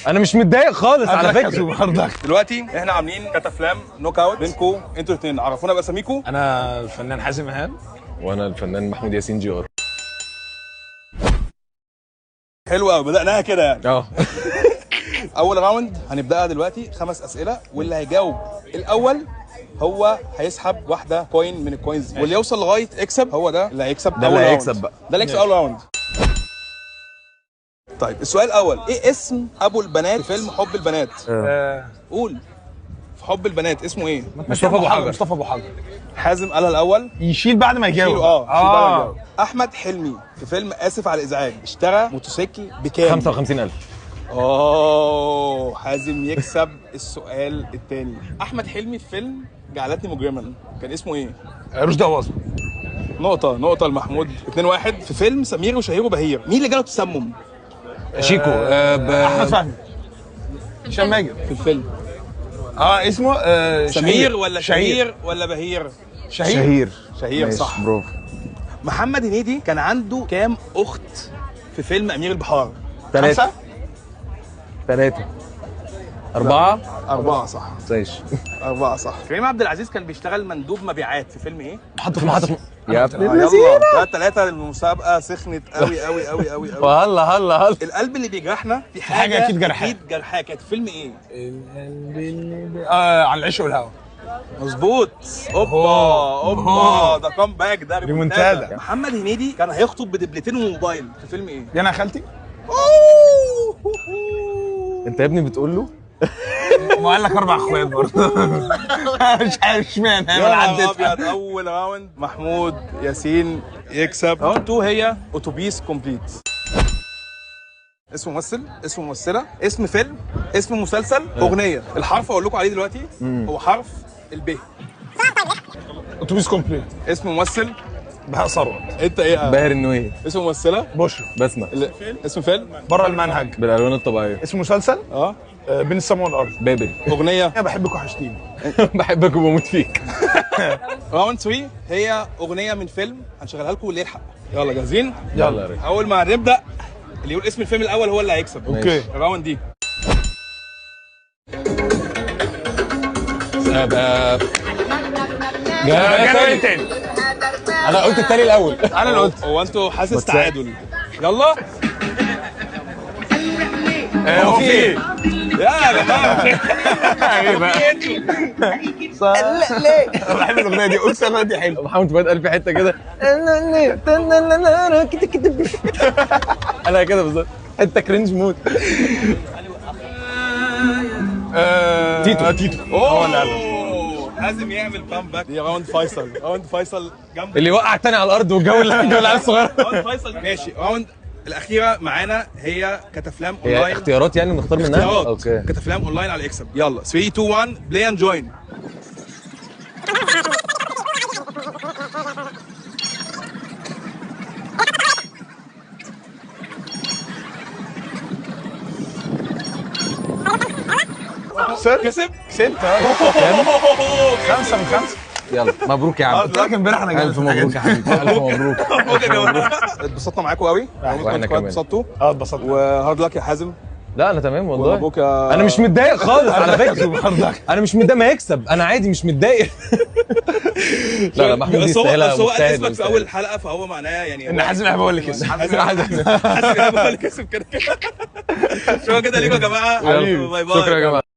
انا مش متضايق خالص على فكره. دلوقتي احنا عاملين كتافلام نوك اوت بينكم انتوا الاثنين. عرفونا باساميكم. انا الفنان حازم ايهاب. وانا الفنان محمود ياسين جي ار. حلو قوي، بدأناها كده يعني. اول راوند هنبداها دلوقتي 5 اسئله، واللي هيجاوب الاول هو هيسحب واحده كوين من الكوينز، واللي يوصل لغايه اكسب هو ده اللي هيكسب. ده اللي هيكسب بقى، ده اللي هيكسب اول راوند. طيب السؤال الاول، ايه اسم ابو البنات في فيلم حب البنات؟ قول. في حب البنات اسمه ايه؟ مصطفى ابو حجر. مصطفى ابو حجر. حازم قالها الاول. يشيل بعد ما يجاوب. يشيل بعد ما يجاوب. احمد حلمي في فيلم اسف على الازعاج اشترى موتوسيكل بكام؟ 55,000. حازم يكسب السؤال الثاني. احمد حلمي في فيلم جعلتني مجرما كان اسمه ايه؟ رشدي أباظة. نقطة لمحمود. 2-1. في فيلم سمير وشهير وبهير مين اللي جاله تسمم؟ شيكو. احمد فهمي. هشام ماجد في الفيلم. اسمه سمير ولا شهير ولا بهير؟ شهير صح. برافو. محمد هنيدي كان عنده كام اخت في فيلم امير البحار؟ 3. 4 صح. ماشي. 4 صح. كريم عبد العزيز كان بيشتغل مندوب مبيعات في فيلم ايه؟ محطة يا ابن يلا 3 المسابقة سخنت قوي قوي قوي قوي قوي. هلا القلب اللي بيجرحنا في حاجة اكيد جرحاه. كانت فيلم ايه؟ القلب اللي على العشق والهوى. مظبوط. اوبا ده كام باك، ده ريمونتادا. محمد هنيدي كان هيخطب بدبلتين وموبايل في فيلم ايه؟ يا انا خالتي. انت يا ابني بتقول له ما قال لك 4 اخوات برضه. مش عارف اشمعنى انا عديت. اول راوند محمود ياسين يكسب. راوند 2 هي اتوبيس كومبليت. اسم ممثل، اسم ممثله، اسم فيلم، اسم مسلسل، اغنيه. الحرف اقول لكم عليه دلوقتي هو حرف الب. اتوبيس كومبليت. اسم ممثل بهاء ثروت. انت ايه؟ باهر النوير. اسم ممثله بشرى. بسمة. اسم فيلم بره المنهج. بالالوان الطبيعيه. اسم مسلسل بين السماء والارض. بابل. اغنيه انا بحبك وحشتيني. بحبك وبموت فيك. راوند 3 هي اغنيه من فيلم هنشغلها لكم واللي يلحق. يلا جاهزين؟ يلا يا ريت. اول ما هنبدا اللي يقول اسم الفيلم الاول هو اللي هيكسب. اوكي. الراوند دي جاي تاني. انا قلت التاني الاول. انا اللي قلت. هو انتوا حاسس تعادل؟ يلا. هو في ايه؟ يا جماعه ايه بقى؟ ليه؟ انا بحب الاغنيه دي. قلت الاغنيه دي حلوه. محمد فؤاد قال في حته كده. انا كده بالظبط. حته كرنج موت. تيتو. هو اللي قالها. لازم يعمل كامباك. دي راوند فيصل جنب اللي وقع التاني على الارض والجو العيال الصغيره. راوند فيصل ماشي. راوند الاخيره معانا هي كتافلام هي اونلاين. اختيارات يعني نختار منها. اوكي. كتافلام اونلاين على اكسب. يلا 3 2 1 بلاي اند جوين. كسبت 5 من 5. يلا مبروك يا عم. قلت لك امبارح انا الف مبروك يا حبيبي. الف مبروك. اتبسطنا معاكم قوي. واحنا كمان اتبسطتوا. اتبسطت. وهارد لك يا حازم. لا انا تمام والله. مبروك يا انا مش متضايق خالص على فكره. انا مش متضايق، ما يكسب انا عادي مش متضايق. لا محمود يستاهلها. بس هو قال اسمك في اول حلقه فهو معناه يعني ان حازم ايهاب هو اللي كسب. حازم ايهاب هو اللي كسب كده. شكرا كده ليكم يا جماعه. باي باي. شكرا يا جماعه.